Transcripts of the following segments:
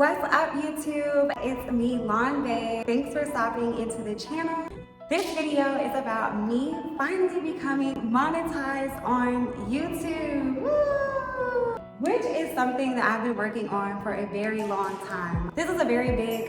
What's up, YouTube? It's me, Baes. Thanks for stopping into the channel. This video is about me finally becoming monetized on YouTube. Woo! Which is something that I've been working on for a very long time. This is a very big,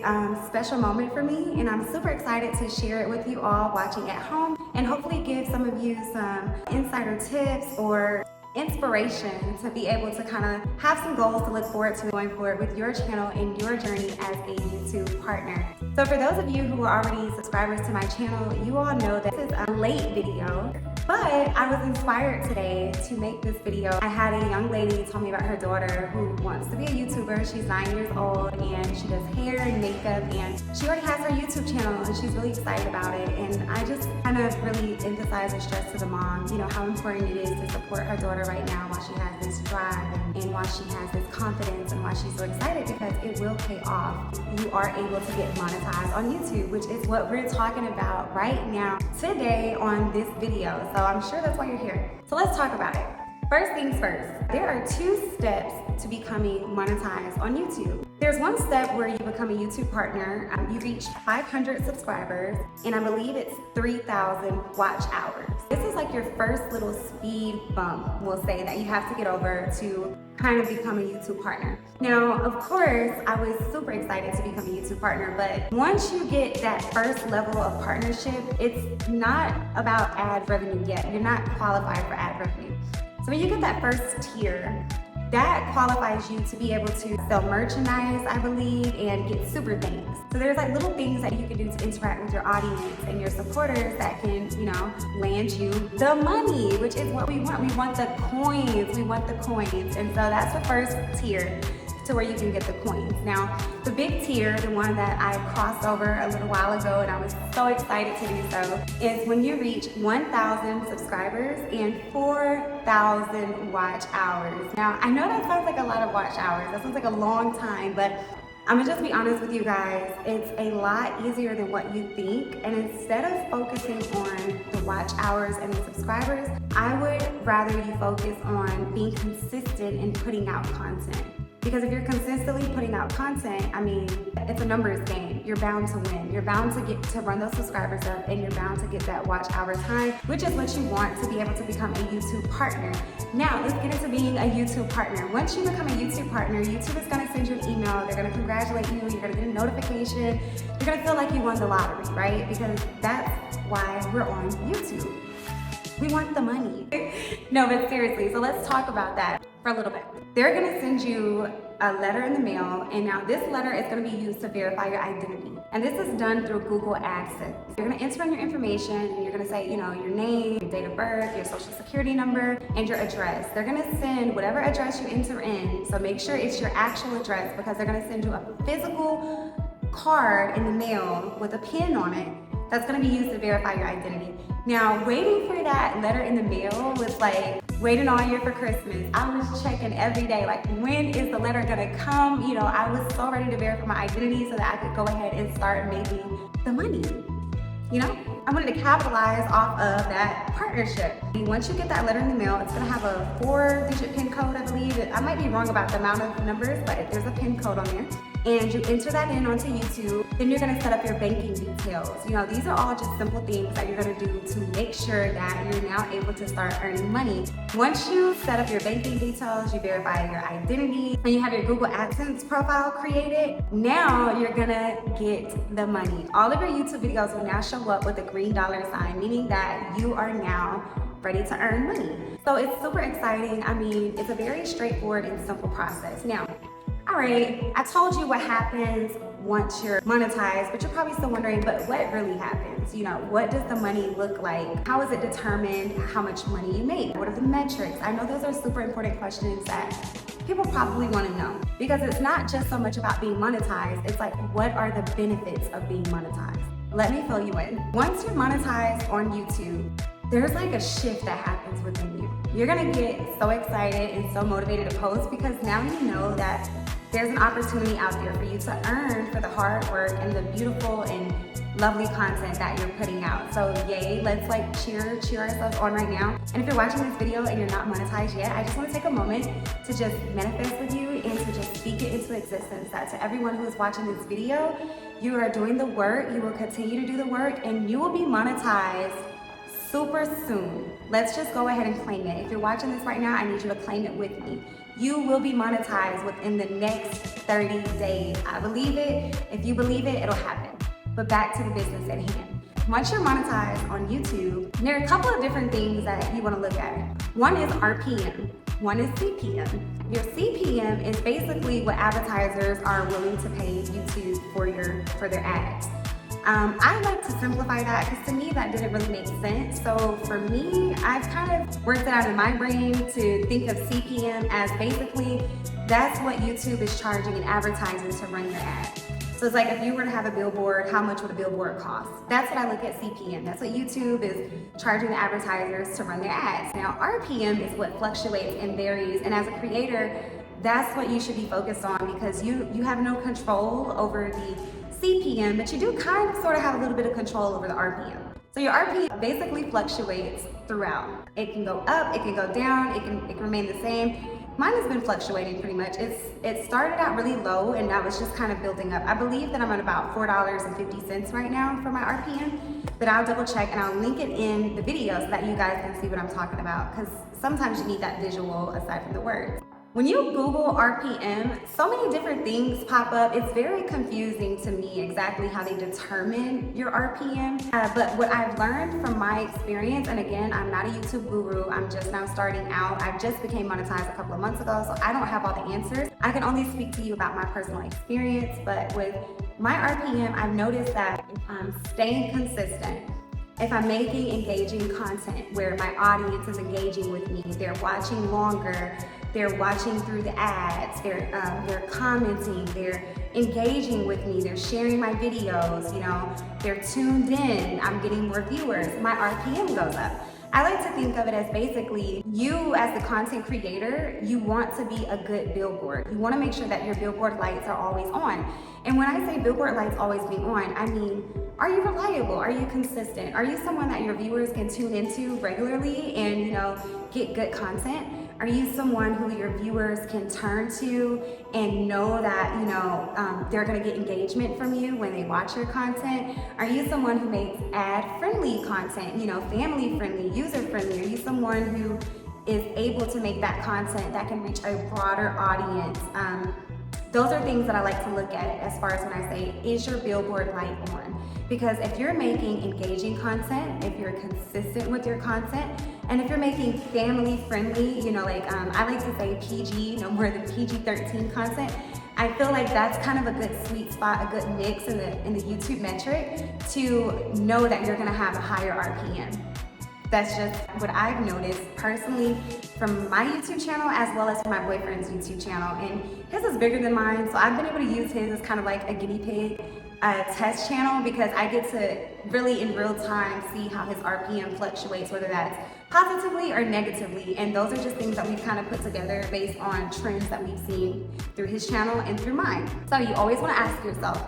special moment for me, and I'm super excited to share it with you all watching at home and hopefully give some of you some insider tips or inspiration to be able to kind of have some goals to look forward to going forward with your channel and your journey as a YouTube partner. So for those of you who are already subscribers to my channel, you all know that this is a late video, but I was inspired today to make this video. I had a young lady tell me about her daughter who wants to be a YouTuber. She's 9 years old and she does hair and makeup, and she already has her YouTube channel and she's really excited about it. And I just kind of really emphasize and stress to the mom, you know, how important it is to support her daughter right now while she has this drive and while she has this confidence and why she's so excited, because it will pay off. You are able to get monetized on YouTube, which is what we're talking about right now today on this video. So I'm sure that's why you're here. So let's talk about it. First things first, there are 2 steps to becoming monetized on YouTube. There's one step where you become a YouTube partner. You reach 500 subscribers, and I believe it's 3,000 watch hours. This is like your first little speed bump, we'll say, that you have to get over to kind of become a YouTube partner. Now, of course, I was super excited to become a YouTube partner, but once you get that first level of partnership, it's not about ad revenue yet. You're not qualified for ad revenue. So when you get that first tier, that qualifies you to be able to sell merchandise, I believe, and get super things. So there's like little things that you can do to interact with your audience and your supporters that can, you know, land you the money, which is what we want. We want the coins. We want the coins. And so that's the first tier, to where you can get the coins. Now, the big tier, the one that I crossed over a little while ago and I was so excited to do so, is when you reach 1,000 subscribers and 4,000 watch hours. Now, I know that sounds like a lot of watch hours. That sounds like a long time, but I'm gonna just be honest with you guys. It's a lot easier than what you think. And instead of focusing on the watch hours and the subscribers, I would rather you focus on being consistent in putting out content. Because if you're consistently putting out content, I mean, it's a numbers game. You're bound to win. You're bound to get to run those subscribers up, and you're bound to get that watch hour time, which is what you want to be able to become a YouTube partner. Now, let's get into being a YouTube partner. Once you become a YouTube partner, YouTube is gonna send you an email. They're gonna congratulate you. You're gonna get a notification. You're gonna feel like you won the lottery, right? Because that's why we're on YouTube. We want the money. No, but seriously, so let's talk about that for a little bit. They're gonna send you a letter in the mail, and now this letter is gonna be used to verify your identity. And this is done through Google AdSense. You're gonna enter in your information, and you're gonna say, you know, your name, your date of birth, your social security number, and your address. They're gonna send whatever address you enter in, so make sure it's your actual address, because they're gonna send you a physical card in the mail with a pin on it that's gonna be used to verify your identity. Now, waiting for that letter in the mail was like waiting all year for Christmas. I was checking every day, like, when is the letter gonna come? You know, I was so ready to verify my identity so that I could go ahead and start making the money. You know, I wanted to capitalize off of that partnership. Once you get that letter in the mail, it's gonna have a 4-digit PIN code, I believe. I might be wrong about the amount of numbers, but there's a PIN code on there. And you enter that in onto YouTube. Then you're gonna set up your banking details. You know, these are all just simple things that you're gonna do to make sure that you're now able to start earning money. Once you set up your banking details, you verify your identity, and you have your Google AdSense profile created, now you're gonna get the money. All of your YouTube videos will now show up with a green $sign, meaning that you are now ready to earn money. So it's super exciting. I mean, it's a very straightforward and simple process. Now, all right, I told you what happens once you're monetized, but you're probably still wondering, but what really happens? You know, what does the money look like? How is it determined how much money you make? What are the metrics? I know those are super important questions that people probably want to know, because it's not just so much about being monetized. It's like, what are the benefits of being monetized? Let me fill you in. Once you're monetized on YouTube, there's like a shift that happens within you. You're gonna get so excited and so motivated to post, because now you know that there's an opportunity out there for you to earn for the hard work and the beautiful and lovely content that you're putting out. So yay, let's like cheer ourselves on right now. And if you're watching this video and you're not monetized yet, I just want to take a moment to just manifest with you and to just speak it into existence that to everyone who is watching this video, you are doing the work, you will continue to do the work, and you will be monetized super soon. Let's just go ahead and claim it. If you're watching this right now, I need you to claim it with me. You will be monetized within the next 30 days. I believe it. If you believe it, it'll happen. But back to the business at hand. Once you're monetized on YouTube, there are a couple of different things that you want to look at. One is RPM, one is CPM. Your CPM is basically what advertisers are willing to pay YouTube for their ads. I like to simplify that because to me that didn't really make sense. So for me, I've kind of worked it out in my brain to think of CPM as basically that's what YouTube is charging an advertiser to run your ad. So it's like if you were to have a billboard, how much would a billboard cost? That's what I look at CPM. That's what YouTube is charging the advertisers to run their ads. Now RPM is what fluctuates and varies, and as a creator, that's what you should be focused on because you have no control over the CPM, but you do kind of sort of have a little bit of control over the RPM. So your RPM basically fluctuates throughout. It can go up, it can go down, it can remain the same. Mine has been fluctuating pretty much. It started out really low and now it's just kind of building up. I believe that I'm at about $4.50 right now for my RPM, but I'll double check and I'll link it in the video so that you guys can see what I'm talking about because sometimes you need that visual aside from the words. When you Google RPM, so many different things pop up. It's very confusing to me exactly how they determine your RPM. But what I've learned from my experience, and again, I'm not a YouTube guru, I'm just now starting out. I just became monetized a couple of months ago, so I don't have all the answers. I can only speak to you about my personal experience, but with my RPM, I've noticed that if I'm staying consistent, if I'm making engaging content where my audience is engaging with me, they're watching longer, they're watching through the ads, they're commenting, they're engaging with me, they're sharing my videos, you know, they're tuned in, I'm getting more viewers, my RPM goes up. I like to think of it as basically you as the content creator, you want to be a good billboard. You want to make sure that your billboard lights are always on. And when I say billboard lights always being on, I mean, are you reliable? Are you consistent? Are you someone that your viewers can tune into regularly and, you know, get good content? Are you someone who your viewers can turn to and know that, you know, they're gonna get engagement from you when they watch your content? Are you someone who makes ad-friendly content, you know, family-friendly, user-friendly? Are you someone who is able to make that content that can reach a broader audience? Those are things that I like to look at as far as when I say, is your billboard light on? Because if you're making engaging content, if you're consistent with your content, and if you're making family-friendly, you know, like I like to say PG, no more than PG-13 content, I feel like that's kind of a good sweet spot, a good mix in the YouTube metric to know that you're gonna have a higher RPM. That's just what I've noticed personally from my YouTube channel as well as from my boyfriend's YouTube channel. And his is bigger than mine, so I've been able to use his as kind of like a guinea pig test channel because I get to really in real time see how his RPM fluctuates, whether that's positively or negatively. And those are just things that we've kind of put together based on trends that we've seen through his channel and through mine. So you always want to ask yourself,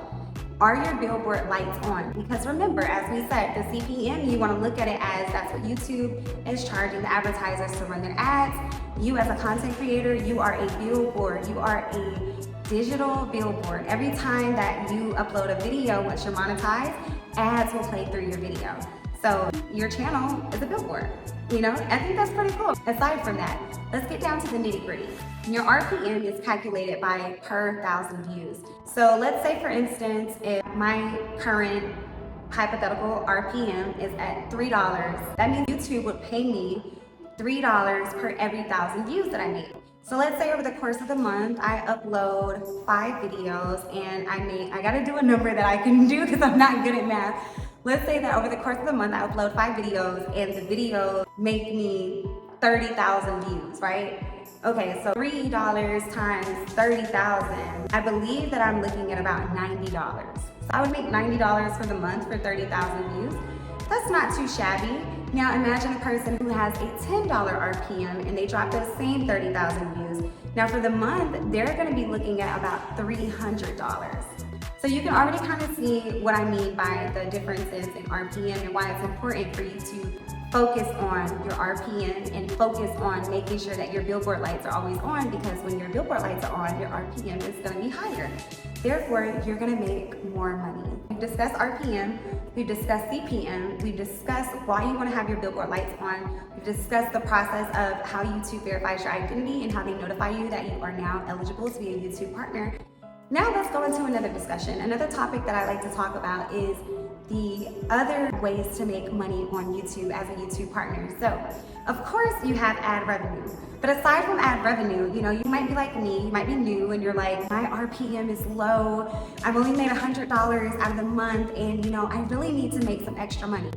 are your billboard lights on? Because remember, as we said, the CPM, you want to look at it as that's what YouTube is charging the advertisers to run their ads. You as a content creator, you are a billboard. You are a digital billboard. Every time that you upload a video, once you're monetized, ads will play through your video. So your channel is a billboard. You know, I think that's pretty cool. Aside from that, let's get down to the nitty gritty. Your RPM is calculated by per 1,000 views. So let's say for instance, if my current hypothetical RPM is at $3, that means YouTube would pay me $3 per every 1,000 views that I make. So let's say over the course of the month, I upload 5 videos and I gotta do a number that I can do because I'm not good at math. Let's say that over the course of the month, I upload 5 videos and the videos make me 30,000 views, right? Okay, so $3 times 30,000, I believe that I'm looking at about $90. So I would make $90 for the month for 30,000 views. That's not too shabby. Now imagine a person who has a $10 RPM and they drop those same 30,000 views. Now for the month, they're gonna be looking at about $300. So you can already kind of see what I mean by the differences in RPM and why it's important for you to focus on your RPM and focus on making sure that your billboard lights are always on, because when your billboard lights are on, your RPM is going to be higher. Therefore, you're going to make more money. We've discussed RPM, we've discussed CPM, we've discussed why you want to have your billboard lights on, we've discussed the process of how YouTube verifies your identity and how they notify you that you are now eligible to be a YouTube partner. Now let's go into another discussion. Another topic that I like to talk about is the other ways to make money on YouTube as a YouTube partner. So, of course, you have ad revenue. But aside from ad revenue, you might be like me, you might be new, and you're like, my RPM is low. I've only made $100 out of the month, and I really need to make some extra money.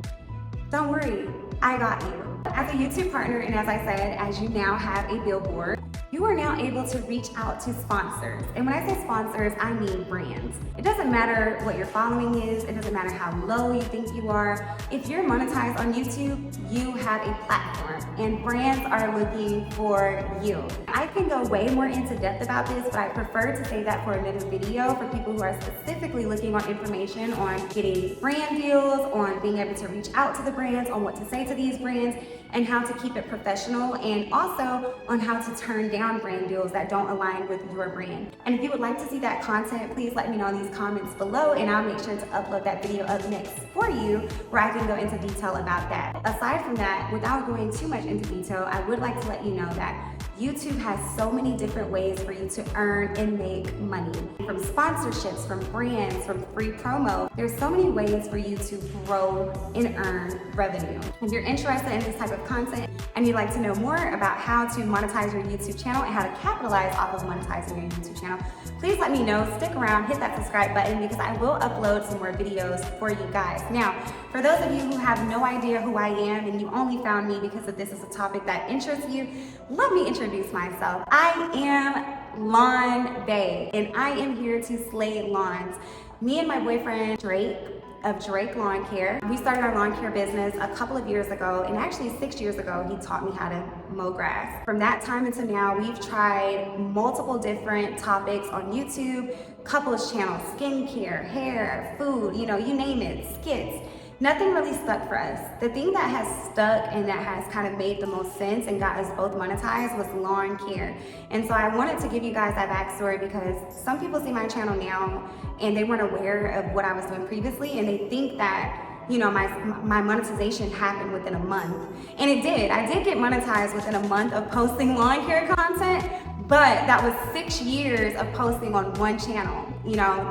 Don't worry, I got you. As a YouTube partner, and as I said, as you now have a billboard, you are now able to reach out to sponsors. And when I say sponsors, I mean brands. It doesn't matter what your following is. It doesn't matter how low you think you are. If you're monetized on YouTube, you have a platform and brands are looking for you. I can go way more into depth about this, but I prefer to say that for another video for people who are specifically looking on information on getting brand deals, on being able to reach out to the brands, on what to say to these brands, and how to keep it professional, and also on how to turn down brand deals that don't align with your brand. And if you would like to see that content, please let me know in these comments below, and I'll make sure to upload that video up next for you where I can go into detail about that. Aside from that, without going too much into detail, I would like to let you know that YouTube has so many different ways for you to earn and make money. From sponsorships, from brands, from free promo. There's so many ways for you to grow and earn revenue. If you're interested in this type of content and you'd like to know more about how to monetize your YouTube channel and how to capitalize off of monetizing your YouTube channel, please let me know. Stick around, hit that subscribe button, because I will upload some more videos for you guys. Now, for those of you who have no idea who I am and you only found me because of this is a topic that interests you, let me introduce myself. I am Lawn Bae, and I am here to slay lawns. Me and my boyfriend Drake of Drake Lawn Care, we started our lawn care business a couple of years ago, and actually 6 years ago he taught me how to mow grass. From that time until now, we've tried multiple different topics on YouTube, couples channels, skincare, hair, food, you name it, skits. Nothing really stuck for us. The thing that has stuck and that has kind of made the most sense and got us both monetized was lawn care. And so I wanted to give you guys that backstory because some people see my channel now and they weren't aware of what I was doing previously, and they think that my monetization happened within a month. And it did. I did get monetized within a month of posting lawn care content, but that was 6 years of posting on one channel,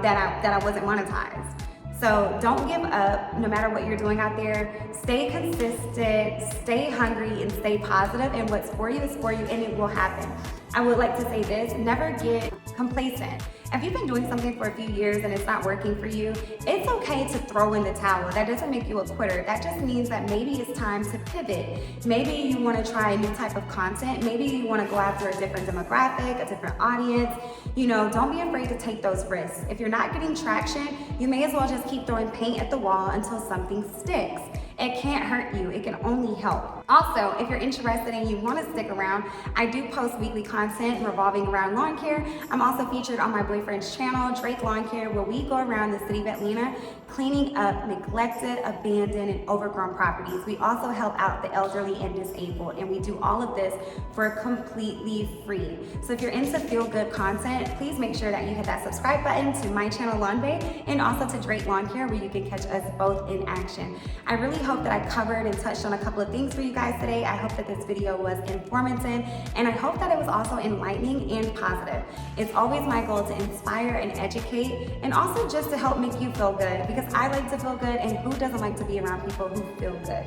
that I wasn't monetized. So don't give up, no matter what you're doing out there. Stay consistent, stay hungry, and stay positive, and what's for you is for you, and it will happen. I would like to say this, never get complacent. If you've been doing something for a few years and it's not working for you, it's okay to throw in the towel. That doesn't make you a quitter. That just means that maybe it's time to pivot. Maybe you want to try a new type of content. Maybe you want to go after a different demographic, a different audience. Don't be afraid to take those risks. If you're not getting traction, you may as well just keep throwing paint at the wall until something sticks. It can't hurt you, it can only help. Also, if you're interested and you want to stick around, I do post weekly content revolving around lawn care. I'm also featured on my boyfriend's channel, Drake Lawn Care, where we go around the city of Atlanta cleaning up neglected, abandoned, and overgrown properties. We also help out the elderly and disabled, and we do all of this for completely free. So if you're into feel-good content, please make sure that you hit that subscribe button to my channel, Lawn Bae, and also to Drake Lawn Care, where you can catch us both in action. I really hope that I covered and touched on a couple of things for you guys today. I hope that this video was informative, and I hope that it was also enlightening and positive. It's always my goal to inspire and educate, and also just to help make you feel good, because I like to feel good, and who doesn't like to be around people who feel good?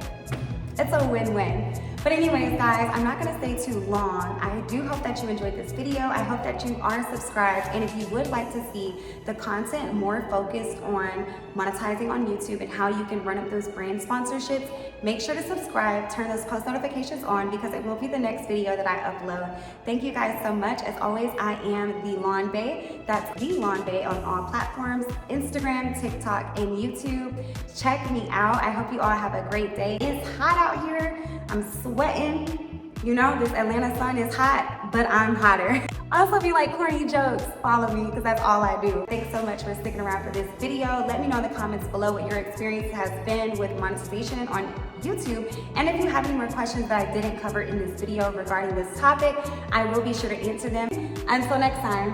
It's a win-win. But anyways, guys, I'm not gonna stay too long. I do hope that you enjoyed this video. I hope that you are subscribed. And if you would like to see the content more focused on monetizing on YouTube and how you can run up those brand sponsorships, make sure to subscribe, turn those post notifications on, because it will be the next video that I upload. Thank you guys so much. As always, I am the Lawn Bae. That's the Lawn Bae on all platforms, Instagram, TikTok, and YouTube. Check me out. I hope you all have a great day. It's hot out here. I'm sweating, You know, this Atlanta sun is hot, but I'm hotter. Also, if you like corny jokes, follow me because that's all I do. Thanks so much for sticking around for this video. Let me know in the comments below what your experience has been with monetization on YouTube. And if you have any more questions that I didn't cover in this video regarding this topic, I will be sure to answer them. Until next time.